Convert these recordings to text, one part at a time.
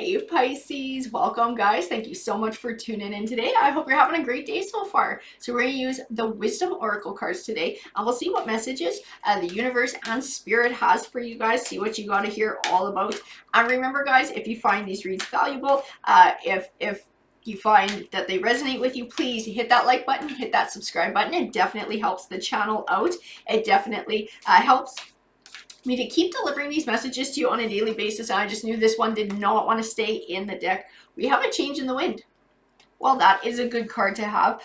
Hey Pisces, welcome guys. Thank you so much for tuning in today. I hope you're having a great day so far. So we're going to use the Wisdom Oracle cards today and we'll see what messages the universe and spirit has for you guys. See what you got to hear all about. And remember guys, if you find these reads valuable, if you find that they resonate with you, please hit that like button, hit that subscribe button. It definitely helps the channel out. It definitely helps me to keep delivering these messages to you on a daily basis. And I just knew this one did not want to stay in the deck. We have a change in the wind. Well, that is a good card to have.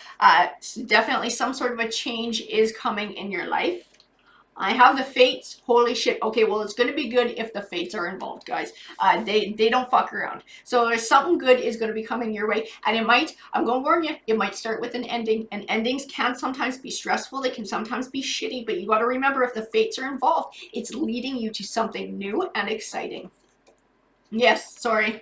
So definitely some sort of a change is coming in your life. I have the fates. Holy shit. Okay, well, it's going to be good if the fates are involved, guys. They don't fuck around. So there's something good is going to be coming your way. And it might, I'm going to warn you, it might start with an ending. And endings can sometimes be stressful. They can sometimes be shitty. But you got to remember, if the fates are involved, it's leading you to something new and exciting. Yes, sorry.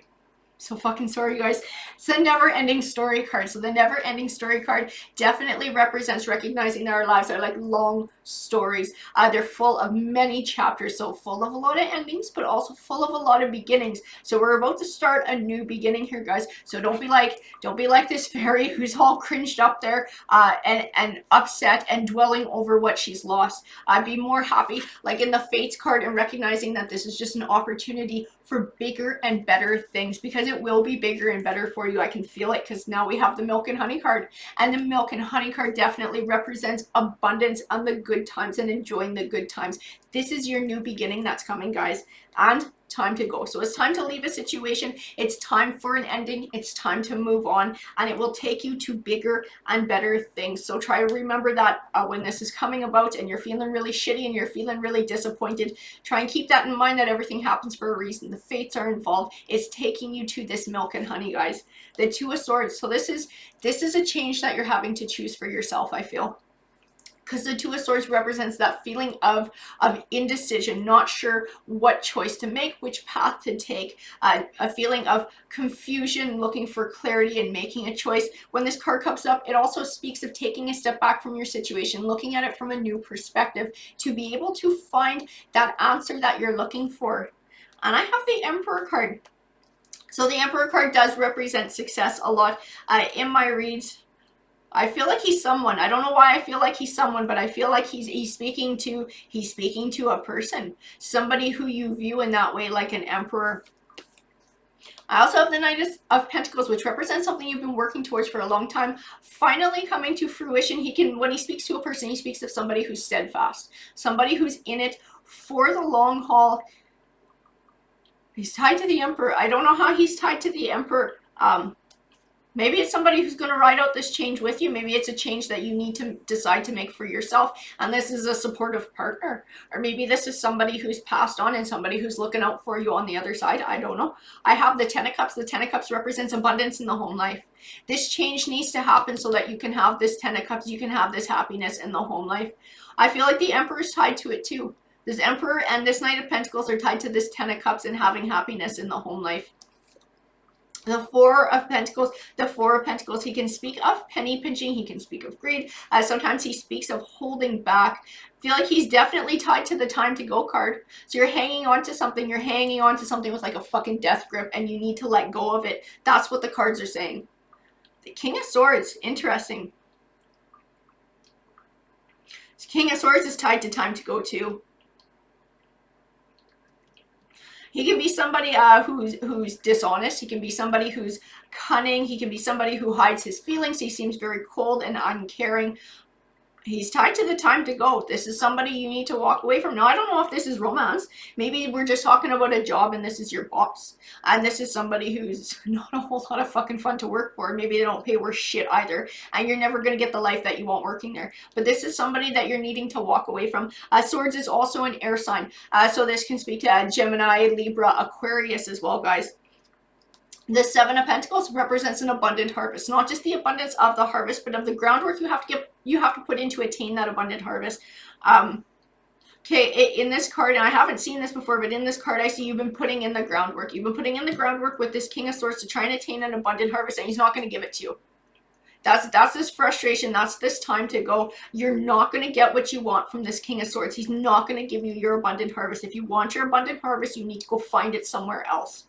So fucking sorry, guys. It's the never-ending story card. So the never-ending story card definitely represents recognizing that our lives are like long stories. They're full of many chapters, so full of a lot of endings, but also full of a lot of beginnings. So we're about to start a new beginning here, guys. So don't be like this fairy who's all cringed up there and upset and dwelling over what she's lost. Be more happy, like in the Fates card, and recognizing that this is just an opportunity for bigger and better things, because it will be bigger and better for you. I can feel it, because now we have the Milk and Honey card, and the Milk and Honey card definitely represents abundance and the good times and enjoying the good times. This is your new beginning that's coming, guys, and time to go. So it's time to leave a situation. It's time for an ending. It's time to move on, and it will take you to bigger and better things. So try to remember that when this is coming about and you're feeling really shitty and you're feeling really disappointed, try and keep that in mind, that everything happens for a reason. The fates are involved. It's taking you to this Milk and Honey, guys. The Two of Swords. So this is a change that you're having to choose for yourself, I feel. Because the Two of Swords represents that feeling of indecision, not sure what choice to make, which path to take, a feeling of confusion, looking for clarity and making a choice. When this card comes up, it also speaks of taking a step back from your situation, looking at it from a new perspective to be able to find that answer that you're looking for. And I have the Emperor card. So the Emperor card does represent success a lot in my reads. I feel like he's someone. I don't know why I feel like he's someone, but I feel like he's speaking to a person, somebody who you view in that way, like an emperor. I also have the Knight of Pentacles, which represents something you've been working towards for a long time, finally coming to fruition. When he speaks to a person, he speaks of somebody who's steadfast, somebody who's in it for the long haul. He's tied to the Emperor. I don't know how he's tied to the Emperor. Maybe it's somebody who's going to ride out this change with you. Maybe it's a change that you need to decide to make for yourself, and this is a supportive partner. Or maybe this is somebody who's passed on and somebody who's looking out for you on the other side. I don't know. I have the Ten of Cups. The Ten of Cups represents abundance in the home life. This change needs to happen so that you can have this Ten of Cups. You can have this happiness in the home life. I feel like the Emperor is tied to it too. This Emperor and this Knight of Pentacles are tied to this Ten of Cups and having happiness in the home life. The Four of Pentacles. The Four of Pentacles, he can speak of penny pinching. He can speak of greed. Sometimes he speaks of holding back. I feel like he's definitely tied to the time to go card. So you're hanging on to something. You're hanging on to something with like a fucking death grip, and you need to let go of it. That's what the cards are saying. The King of Swords. Interesting. The King of Swords is tied to time to go too. He can be somebody who's dishonest. He can be somebody who's cunning. He can be somebody who hides his feelings. He seems very cold and uncaring. He's tied to the time to go. This is somebody you need to walk away from. Now, I don't know if this is romance. Maybe we're just talking about a job and this is your boss. And this is somebody who's not a whole lot of fucking fun to work for. Maybe they don't pay worth shit either. And you're never going to get the life that you want working there. But this is somebody that you're needing to walk away from. Swords is also an air sign. So this can speak to Gemini, Libra, Aquarius as well, guys. The Seven of Pentacles represents an abundant harvest, not just the abundance of the harvest, but of the groundwork you have to put in to attain that abundant harvest. Okay, in this card, and I haven't seen this before, but in this card, I see you've been putting in the groundwork. You've been putting in the groundwork with this King of Swords to try and attain an abundant harvest, and he's not going to give it to you. That's this frustration. That's this time to go. You're not going to get what you want from this King of Swords. He's not going to give you your abundant harvest. If you want your abundant harvest, you need to go find it somewhere else.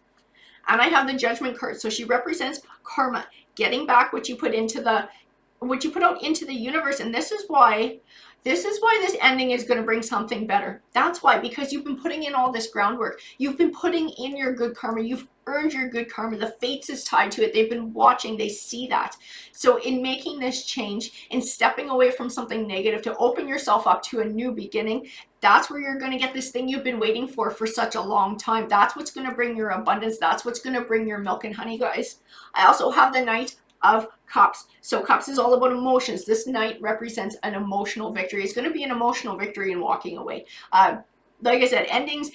And I have the Judgment card. So she represents karma, getting back what you put out into the universe. And this is why this ending is going to bring something better. That's why, because you've been putting in all this groundwork. You've been putting in your good karma. You've earned your good karma. The fates is tied to it. They've been watching. They see that. So in making this change, in stepping away from something negative to open yourself up to a new beginning, that's where you're going to get this thing you've been waiting for such a long time. That's what's going to bring your abundance. That's what's going to bring your milk and honey, guys. I also have the Knight of Cups. So Cups is all about emotions. This Knight represents an emotional victory. It's going to be an emotional victory in walking away. Like I said, endings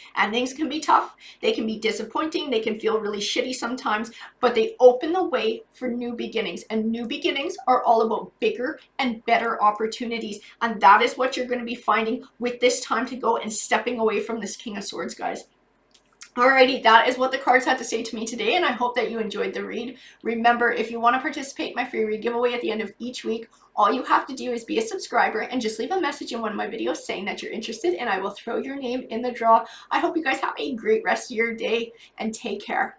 can be tough. They can be disappointing. They can feel really shitty sometimes, but they open the way for new beginnings. And new beginnings are all about bigger and better opportunities. And that is what you're going to be finding with this time to go and stepping away from this King of Swords, guys. Alrighty, that is what the cards had to say to me today, and I hope that you enjoyed the read. Remember, if you want to participate in my free read giveaway at the end of each week, all you have to do is be a subscriber and just leave a message in one of my videos saying that you're interested, and I will throw your name in the draw. I hope you guys have a great rest of your day, and take care.